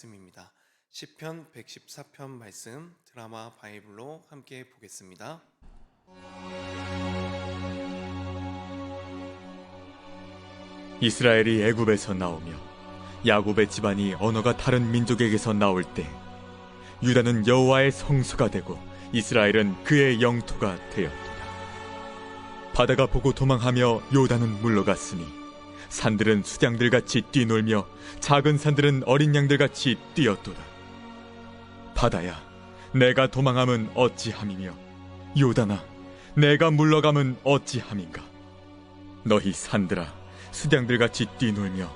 말씀입니다. 시편 114편 말씀 드라마 바이블로 함께 보겠습니다. 이스라엘이 애굽에서 나오며 야곱의 집안이 언어가 다른 민족에게서 나올 때 유다는 여호와의 성소가 되고 이스라엘은 그의 영토가 되었도다. 바다가 보고 도망하며 요단은 물러갔으니 산들은 수장들같이 뛰놀며 작은 산들은 어린 양들같이 뛰었도다. 바다야, 내가 도망함은 어찌함이며 요단아, 내가 물러감은 어찌함인가. 너희 산들아, 수장들같이 뛰놀며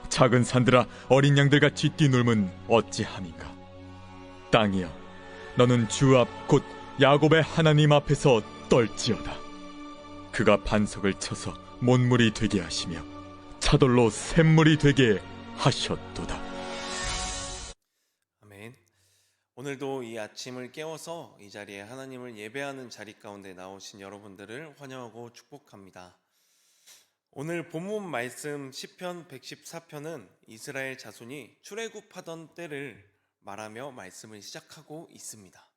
작은 산들아, 어린 양들같이 뛰놀면 어찌함인가. 땅이여, 너는 주 앞 곧 야곱의 하나님 앞에서 떨지어다. 그가 반석을 쳐서 못물이 되게 하시며 차돌로 샘물이 되게 하셨도다. 아멘. 오늘도 이 아침을 깨워서 이 자리에 하나님을 예배하는 자리 가운데 나오신 여러분들을 환영하고 축복합니다. 오늘 본문 말씀 시편 114편은 이스라엘 자손이 출애굽하던 때를 말하며 말씀을 시작하고 있습니다.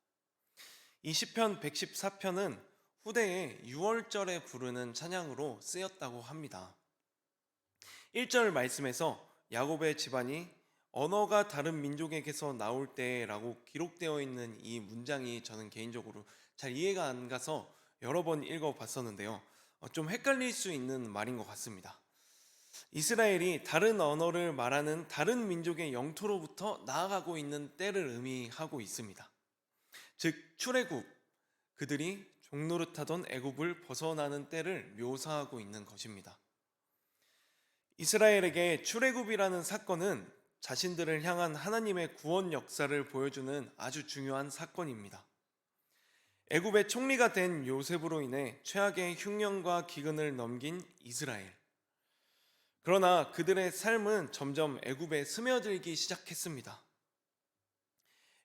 이 시편 114편은 후대에 유월절에 부르는 찬양으로 쓰였다고 합니다. 1절 말씀에서 야곱의 집안이 언어가 다른 민족에게서 나올 때라고 기록되어 있는 이 문장이 저는 개인적으로 잘 이해가 안 가서 여러 번 읽어봤었는데요. 좀 헷갈릴 수 있는 말인 것 같습니다. 이스라엘이 다른 언어를 말하는 다른 민족의 영토로부터 나아가고 있는 때를 의미하고 있습니다. 즉 출애굽, 그들이 종노릇하던 애굽을 벗어나는 때를 묘사하고 있는 것입니다. 이스라엘에게 출애굽이라는 사건은 자신들을 향한 하나님의 구원 역사를 보여주는 아주 중요한 사건입니다. 애굽의 총리가 된 요셉으로 인해 최악의 흉년과 기근을 넘긴 이스라엘. 그러나 그들의 삶은 점점 애굽에 스며들기 시작했습니다.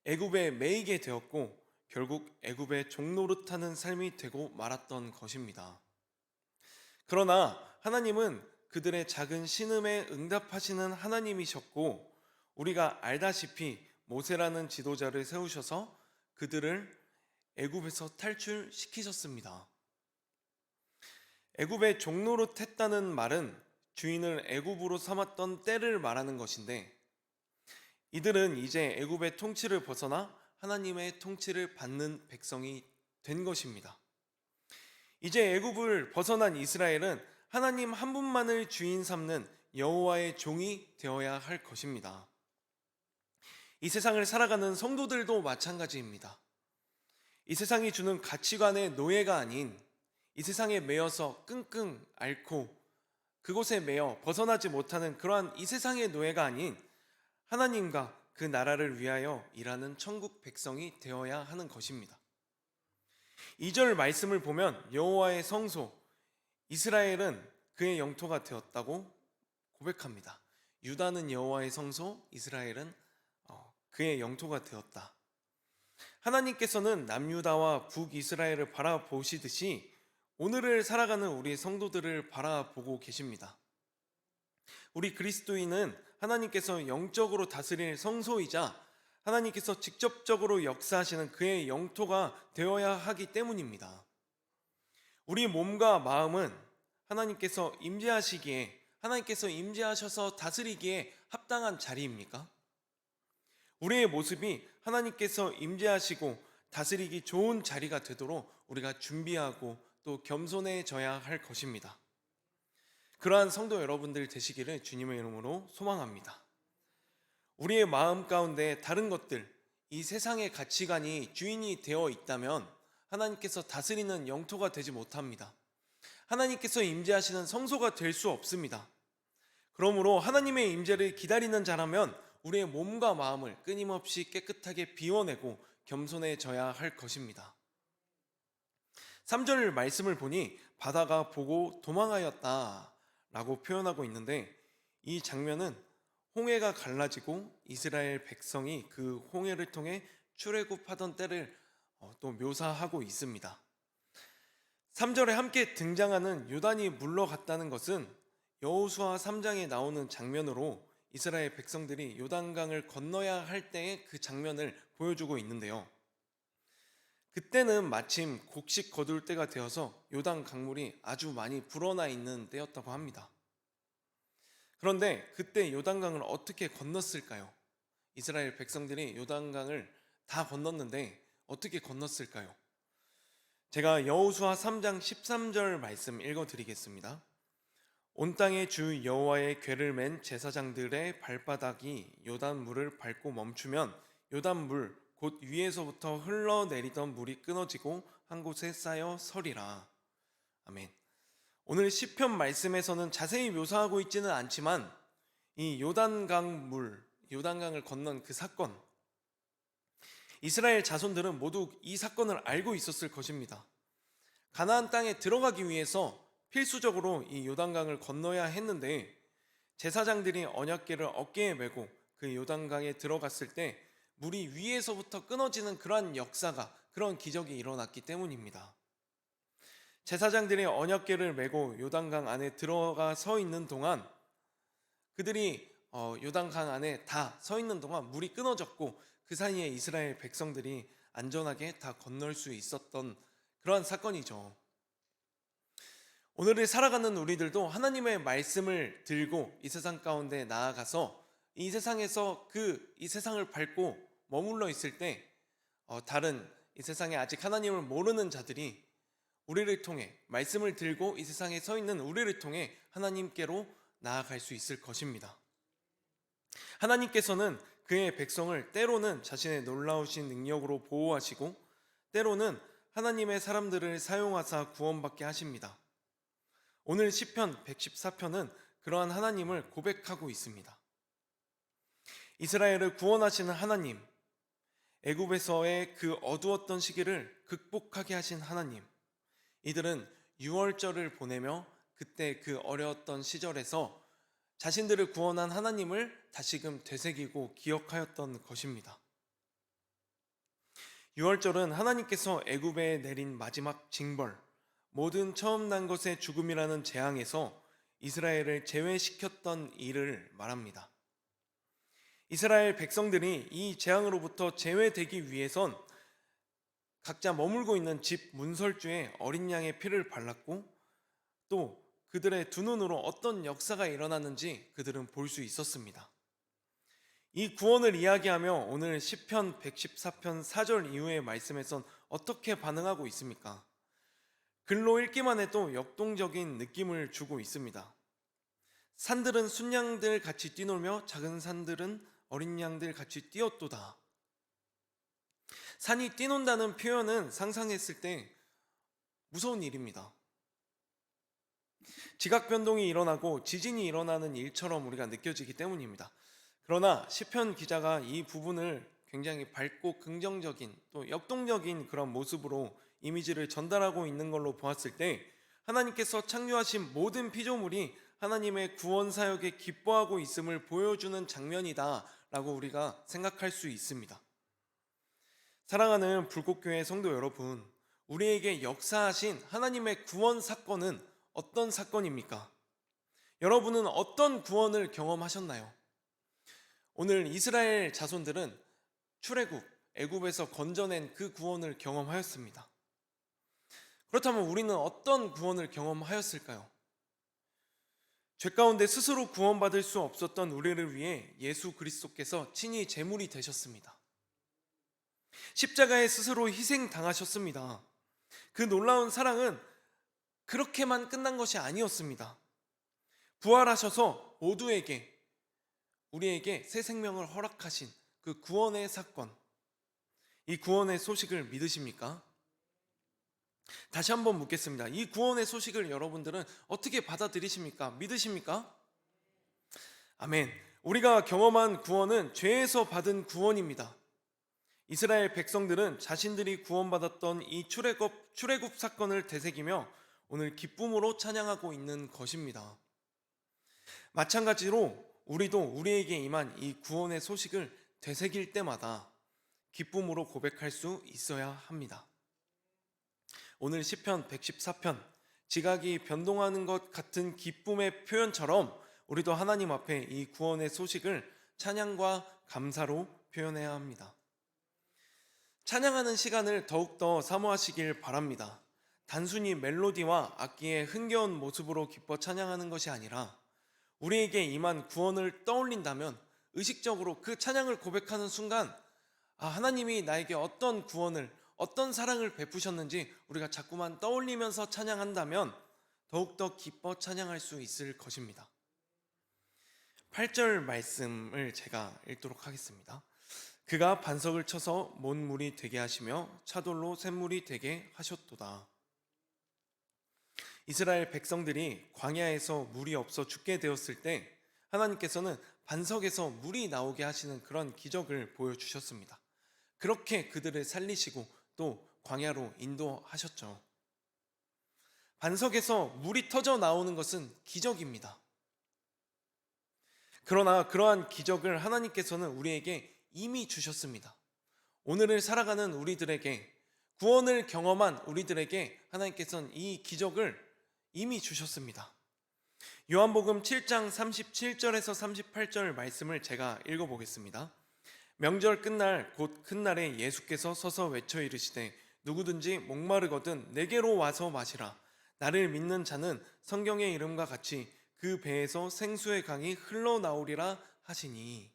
애굽에 매이게 되었고 결국 애굽의 종노릇하는 삶이 되고 말았던 것입니다. 그러나 하나님은 그들의 작은 신음에 응답하시는 하나님이셨고 우리가 알다시피 모세라는 지도자를 세우셔서 그들을 애굽에서 탈출시키셨습니다. 애굽에 종노릇했다는 말은 주인을 애굽으로 삼았던 때를 말하는 것인데 이들은 이제 애굽의 통치를 벗어나 하나님의 통치를 받는 백성이 된 것입니다. 이제 애굽을 벗어난 이스라엘은 하나님 한 분만을 주인 삼는 여호와의 종이 되어야 할 것입니다. 이 세상을 살아가는 성도들도 마찬가지입니다. 이 세상이 주는 가치관의 노예가 아닌 이 세상에 매여서 끙끙 앓고 그곳에 매여 벗어나지 못하는 그러한 이 세상의 노예가 아닌 하나님과 그 나라를 위하여 일하는 천국 백성이 되어야 하는 것입니다. 2절 말씀을 보면 여호와의 성소, 이스라엘은 그의 영토가 되었다고 고백합니다. 유다는 여호와의 성소, 이스라엘은 그의 영토가 되었다. 하나님께서는 남유다와 북이스라엘을 바라보시듯이 오늘을 살아가는 우리 성도들을 바라보고 계십니다. 우리 그리스도인은 하나님께서 영적으로 다스릴 성소이자 하나님께서 직접적으로 역사하시는 그의 영토가 되어야 하기 때문입니다. 우리 몸과 마음은 하나님께서 임재하시기에, 하나님께서 임재하셔서 다스리기에 합당한 자리입니까? 우리의 모습이 하나님께서 임재하시고 다스리기 좋은 자리가 되도록 우리가 준비하고 또 겸손해져야 할 것입니다. 그러한 성도 여러분들 되시기를 주님의 이름으로 소망합니다. 우리의 마음 가운데 다른 것들, 이 세상의 가치관이 주인이 되어 있다면 하나님께서 다스리는 영토가 되지 못합니다. 하나님께서 임재하시는 성소가 될 수 없습니다. 그러므로 하나님의 임재를 기다리는 자라면 우리의 몸과 마음을 끊임없이 깨끗하게 비워내고 겸손해져야 할 것입니다. 3절 말씀을 보니 바다가 보고 도망하였다 라고 표현하고 있는데 이 장면은 홍해가 갈라지고 이스라엘 백성이 그 홍해를 통해 출애굽하던 때를 또 묘사하고 있습니다. 3절에 함께 등장하는 요단이 물러갔다는 것은 여호수아 3장에 나오는 장면으로 이스라엘 백성들이 요단강을 건너야 할 때의 그 장면을 보여주고 있는데요. 그때는 마침 곡식 거둘 때가 되어서 요단 강물이 아주 많이 불어나 있는 때였다고 합니다. 그런데 그때 요단강을 어떻게 건넜을까요? 이스라엘 백성들이 요단강을 다 건넜는데 어떻게 건넜을까요? 제가 여호수아 3장 13절 말씀 읽어드리겠습니다. 온 땅의 주 여호와의 궤를 맨 제사장들의 발바닥이 요단 물을 밟고 멈추면 요단 물 곧 위에서부터 흘러내리던 물이 끊어지고 한 곳에 쌓여 서리라. 아멘. 오늘 시편 말씀에서는 자세히 묘사하고 있지는 않지만 이 요단강을 건넌 그 사건, 이스라엘 자손들은 모두 이 사건을 알고 있었을 것입니다. 가나안 땅에 들어가기 위해서 필수적으로 이 요단강을 건너야 했는데 제사장들이 언약궤를 어깨에 메고 그 요단강에 들어갔을 때 물이 위에서부터 끊어지는 그러한 역사가, 그런 기적이 일어났기 때문입니다. 제사장들이 언약궤를 메고 요단강 안에 들어가 서 있는 동안 그들이 요단강 안에 다 서 있는 동안 물이 끊어졌고 그 사이에 이스라엘 백성들이 안전하게 다 건널 수 있었던 그러한 사건이죠. 오늘을 살아가는 우리들도 하나님의 말씀을 들고 이 세상 가운데 나아가서 이 세상에서 이 세상을 밟고 머물러 있을 때 다른 이 세상에 아직 하나님을 모르는 자들이 우리를 통해, 말씀을 들고 이 세상에 서 있는 우리를 통해 하나님께로 나아갈 수 있을 것입니다. 하나님께서는 그의 백성을 때로는 자신의 놀라우신 능력으로 보호하시고 때로는 하나님의 사람들을 사용하사 구원받게 하십니다. 오늘 시편 114편은 그러한 하나님을 고백하고 있습니다. 이스라엘을 구원하시는 하나님, 애굽에서의 그 어두웠던 시기를 극복하게 하신 하나님, 이들은 유월절을 보내며 그때 그 어려웠던 시절에서 자신들을 구원한 하나님을 다시금 되새기고 기억하였던 것입니다. 유월절은 하나님께서 애굽에 내린 마지막 징벌, 모든 처음 난 것의 죽음이라는 재앙에서 이스라엘을 제외시켰던 일을 말합니다. 이스라엘 백성들이 이 재앙으로부터 제외되기 위해선 각자 머물고 있는 집 문설주에 어린 양의 피를 발랐고 또 그들의 두 눈으로 어떤 역사가 일어났는지 그들은 볼 수 있었습니다. 이 구원을 이야기하며 오늘 시편 114편 4절 이후의 말씀에선 어떻게 반응하고 있습니까? 글로 읽기만 해도 역동적인 느낌을 주고 있습니다. 산들은 순양들 같이 뛰놀며 작은 산들은 어린 양들 같이 뛰었도다. 산이 뛰논다는 표현은 상상했을 때 무서운 일입니다. 지각 변동이 일어나고 지진이 일어나는 일처럼 우리가 느껴지기 때문입니다. 그러나 시편 기자가 이 부분을 굉장히 밝고 긍정적인 또 역동적인 그런 모습으로 이미지를 전달하고 있는 걸로 보았을 때 하나님께서 창조하신 모든 피조물이 하나님의 구원 사역에 기뻐하고 있음을 보여주는 장면이다 라고 우리가 생각할 수 있습니다. 사랑하는 불꽃교회 성도 여러분, 우리에게 역사하신 하나님의 구원 사건은 어떤 사건입니까? 여러분은 어떤 구원을 경험하셨나요? 오늘 이스라엘 자손들은 출애굽, 애굽에서 건져낸 그 구원을 경험하였습니다. 그렇다면 우리는 어떤 구원을 경험하였을까요? 죄 가운데 스스로 구원받을 수 없었던 우리를 위해 예수 그리스도께서 친히 제물이 되셨습니다. 십자가에 스스로 희생당하셨습니다. 그 놀라운 사랑은 그렇게만 끝난 것이 아니었습니다. 부활하셔서 모두에게, 우리에게 새 생명을 허락하신 그 구원의 사건, 이 구원의 소식을 믿으십니까? 다시 한번 묻겠습니다. 이 구원의 소식을 여러분들은 어떻게 받아들이십니까? 믿으십니까? 아멘. 우리가 경험한 구원은 죄에서 받은 구원입니다. 이스라엘 백성들은 자신들이 구원받았던 이 출애굽 사건을 되새기며 오늘 기쁨으로 찬양하고 있는 것입니다. 마찬가지로 우리도 우리에게 임한 이 구원의 소식을 되새길 때마다 기쁨으로 고백할 수 있어야 합니다. 오늘 시편 114편, 지각이 변동하는 것 같은 기쁨의 표현처럼 우리도 하나님 앞에 이 구원의 소식을 찬양과 감사로 표현해야 합니다. 찬양하는 시간을 더욱더 사모하시길 바랍니다. 단순히 멜로디와 악기의 흥겨운 모습으로 기뻐 찬양하는 것이 아니라 우리에게 임한 구원을 떠올린다면 의식적으로 그 찬양을 고백하는 순간 하나님이 나에게 어떤 구원을, 어떤 사랑을 베푸셨는지 우리가 자꾸만 떠올리면서 찬양한다면 더욱더 기뻐 찬양할 수 있을 것입니다. 8절 말씀을 제가 읽도록 하겠습니다. 그가 반석을 쳐서 못물이 되게 하시며 차돌로 샘물이 되게 하셨도다. 이스라엘 백성들이 광야에서 물이 없어 죽게 되었을 때 하나님께서는 반석에서 물이 나오게 하시는 그런 기적을 보여주셨습니다. 그렇게 그들을 살리시고 또 광야로 인도하셨죠. 반석에서 물이 터져 나오는 것은 기적입니다. 그러나 그러한 기적을 하나님께서는 우리에게 이미 주셨습니다. 오늘을 살아가는 우리들에게, 구원을 경험한 우리들에게 하나님께서는 이 기적을 이미 주셨습니다. 요한복음 7장 37절에서 38절 말씀을 제가 읽어보겠습니다. 명절 끝날 곧 큰 날에 예수께서 서서 외쳐 이르시되 누구든지 목마르거든 내게로 와서 마시라. 나를 믿는 자는 성경의 이름과 같이 그 배에서 생수의 강이 흘러나오리라 하시니.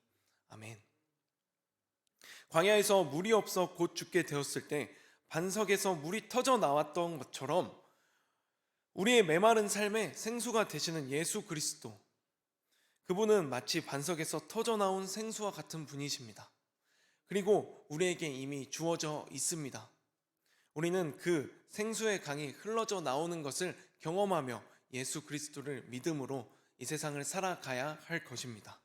아멘. 광야에서 물이 없어 곧 죽게 되었을 때 반석에서 물이 터져 나왔던 것처럼 우리의 메마른 삶에 생수가 되시는 예수 그리스도, 그분은 마치 반석에서 터져 나온 생수와 같은 분이십니다. 그리고 우리에게 이미 주어져 있습니다. 우리는 그 생수의 강이 흘러져 나오는 것을 경험하며 예수 그리스도를 믿음으로 이 세상을 살아가야 할 것입니다.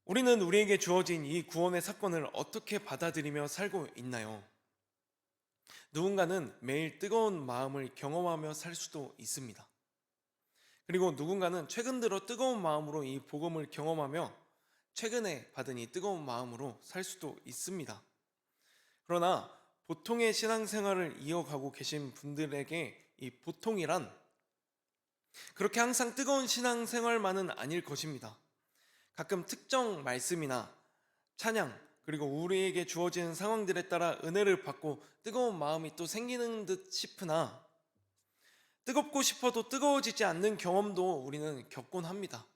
우리는 우리에게 주어진 이 구원의 사건을 어떻게 받아들이며 살고 있나요? 누군가는 매일 뜨거운 마음을 경험하며 살 수도 있습니다. 그리고 누군가는 최근 들어 뜨거운 마음으로 이 복음을 경험하며 최근에 받은 이 뜨거운 마음으로 살 수도 있습니다. 그러나 보통의 신앙생활을 이어가고 계신 분들에게 이 보통이란 그렇게 항상 뜨거운 신앙생활만은 아닐 것입니다. 가끔 특정 말씀이나 찬양, 그리고 우리에게 주어지는 상황들에 따라 은혜를 받고 뜨거운 마음이 또 생기는 듯 싶으나 뜨겁고 싶어도 뜨거워지지 않는 경험도 우리는 겪곤 합니다.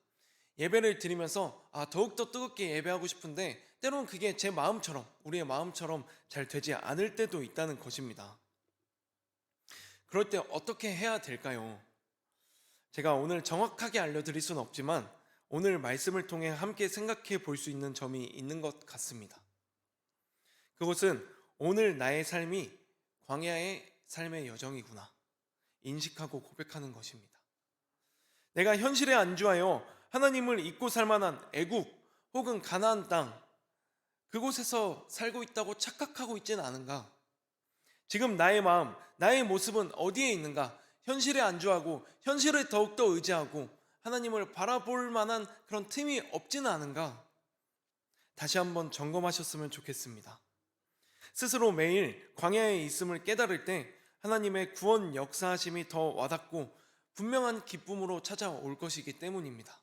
예배를 드리면서 더욱더 뜨겁게 예배하고 싶은데 때로는 그게 제 마음처럼, 우리의 마음처럼 잘 되지 않을 때도 있다는 것입니다. 그럴 때 어떻게 해야 될까요? 제가 오늘 정확하게 알려드릴 수는 없지만 오늘 말씀을 통해 함께 생각해 볼 수 있는 점이 있는 것 같습니다. 그것은 오늘 나의 삶이 광야의 삶의 여정이구나 인식하고 고백하는 것입니다. 내가 현실에 안주하여 하나님을 잊고 살 만한 애굽 혹은 가나안 땅, 그곳에서 살고 있다고 착각하고 있지는 않은가? 지금 나의 마음, 나의 모습은 어디에 있는가? 현실에 안주하고 현실을 더욱더 의지하고 하나님을 바라볼 만한 그런 틈이 없지는 않은가? 다시 한번 점검하셨으면 좋겠습니다. 스스로 매일 광야에 있음을 깨달을 때 하나님의 구원 역사하심이 더 와닿고 분명한 기쁨으로 찾아올 것이기 때문입니다.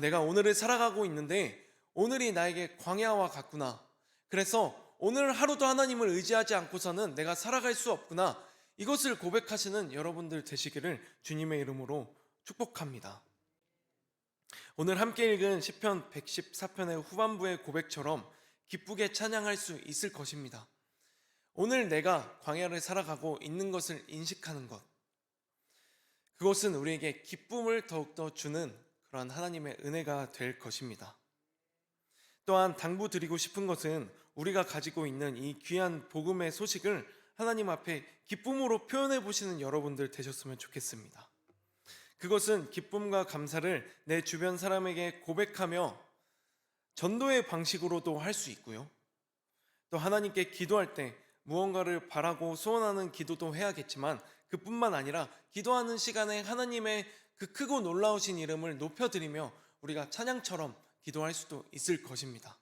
내가 오늘을 살아가고 있는데 오늘이 나에게 광야와 같구나. 그래서 오늘 하루도 하나님을 의지하지 않고서는 내가 살아갈 수 없구나. 이것을 고백하시는 여러분들 되시기를 주님의 이름으로 축복합니다. 오늘 함께 읽은 시편 114편의 후반부의 고백처럼 기쁘게 찬양할 수 있을 것입니다. 오늘 내가 광야를 살아가고 있는 것을 인식하는 것, 그것은 우리에게 기쁨을 더욱더 주는 그러한 하나님의 은혜가 될 것입니다. 또한 당부드리고 싶은 것은 우리가 가지고 있는 이 귀한 복음의 소식을 하나님 앞에 기쁨으로 표현해 보시는 여러분들 되셨으면 좋겠습니다. 그것은 기쁨과 감사를 내 주변 사람에게 고백하며 전도의 방식으로도 할 수 있고요. 또 하나님께 기도할 때 무언가를 바라고 소원하는 기도도 해야겠지만 그뿐만 아니라 기도하는 시간에 하나님의 그 크고 놀라우신 이름을 높여드리며 우리가 찬양처럼 기도할 수도 있을 것입니다.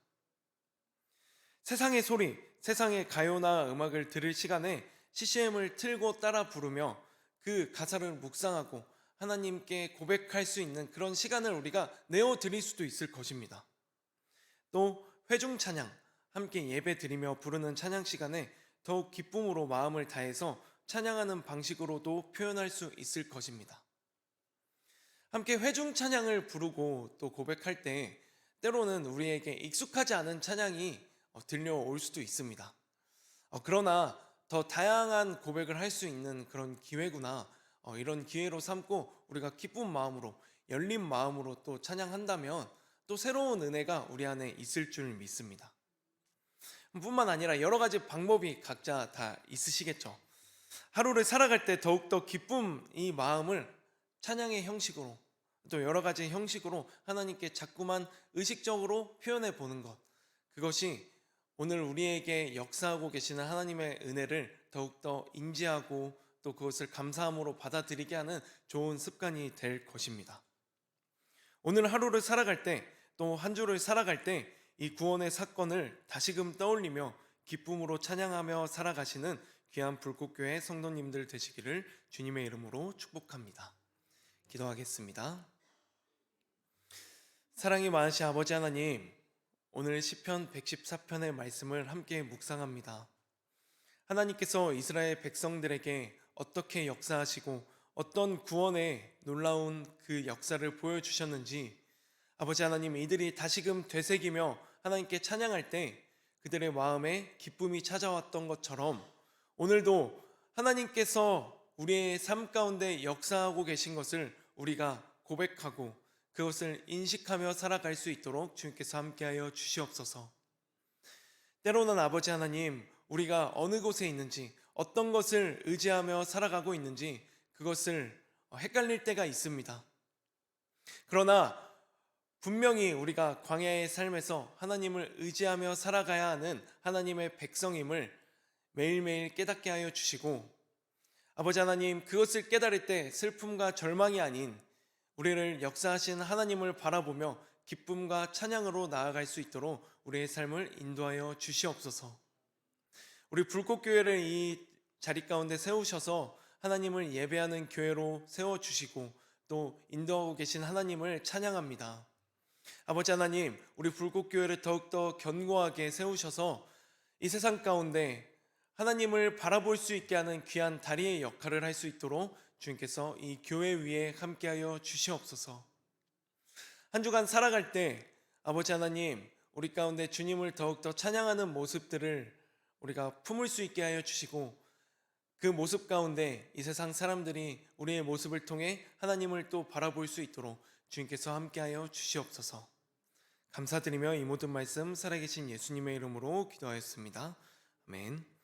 세상의 소리, 세상의 가요나 음악을 들을 시간에 CCM을 틀고 따라 부르며 그 가사를 묵상하고 하나님께 고백할 수 있는 그런 시간을 우리가 내어 드릴 수도 있을 것입니다. 또 회중 찬양, 함께 예배 드리며 부르는 찬양 시간에 더욱 기쁨으로 마음을 다해서 찬양하는 방식으로도 표현할 수 있을 것입니다. 함께 회중 찬양을 부르고 또 고백할 때 때로는 우리에게 익숙하지 않은 찬양이 들려올 수도 있습니다. 그러나 더 다양한 고백을 할 수 있는 그런 기회구나, 이런 기회로 삼고 우리가 기쁜 마음으로, 열린 마음으로 또 찬양한다면 또 새로운 은혜가 우리 안에 있을 줄 믿습니다. 뿐만 아니라 여러 가지 방법이 각자 다 있으시겠죠. 하루를 살아갈 때 더욱더 기쁨 이 마음을 찬양의 형식으로 또 여러 가지 형식으로 하나님께 자꾸만 의식적으로 표현해 보는 것, 그것이 오늘 우리에게 역사하고 계시는 하나님의 은혜를 더욱더 인지하고 또 그것을 감사함으로 받아들이게 하는 좋은 습관이 될 것입니다. 오늘 하루를 살아갈 때 또 한 주를 살아갈 때 이 구원의 사건을 다시금 떠올리며 기쁨으로 찬양하며 살아가시는 귀한 불꽃교회 성도님들 되시기를 주님의 이름으로 축복합니다. 기도하겠습니다. 사랑이 많으신 아버지 하나님, 오늘 시편 114편의 말씀을 함께 묵상합니다. 하나님께서 이스라엘 백성들에게 어떻게 역사하시고 어떤 구원의 놀라운 그 역사를 보여주셨는지 아버지 하나님, 이들이 다시금 되새기며 하나님께 찬양할 때 그들의 마음에 기쁨이 찾아왔던 것처럼 오늘도 하나님께서 우리의 삶 가운데 역사하고 계신 것을 우리가 고백하고 그것을 인식하며 살아갈 수 있도록 주님께서 함께하여 주시옵소서. 때로는 아버지 하나님, 우리가 어느 곳에 있는지 어떤 것을 의지하며 살아가고 있는지 그것을 헷갈릴 때가 있습니다. 그러나 분명히 우리가 광야의 삶에서 하나님을 의지하며 살아가야 하는 하나님의 백성임을 매일매일 깨닫게 하여 주시고, 아버지 하나님, 그것을 깨달을 때 슬픔과 절망이 아닌 우리를 역사하신 하나님을 바라보며 기쁨과 찬양으로 나아갈 수 있도록 우리의 삶을 인도하여 주시옵소서. 우리 불꽃교회를 이 자리 가운데 세우셔서 하나님을 예배하는 교회로 세워주시고 또 인도하고 계신 하나님을 찬양합니다. 아버지 하나님, 우리 불꽃교회를 더욱더 견고하게 세우셔서 이 세상 가운데 하나님을 바라볼 수 있게 하는 귀한 다리의 역할을 할 수 있도록 주님께서 이 교회 위에 함께하여 주시옵소서. 한 주간 살아갈 때 아버지 하나님, 우리 가운데 주님을 더욱더 찬양하는 모습들을 우리가 품을 수 있게 하여 주시고 그 모습 가운데 이 세상 사람들이 우리의 모습을 통해 하나님을 또 바라볼 수 있도록 주님께서 함께하여 주시옵소서. 감사드리며 이 모든 말씀 살아계신 예수님의 이름으로 기도하였습니다. 아멘.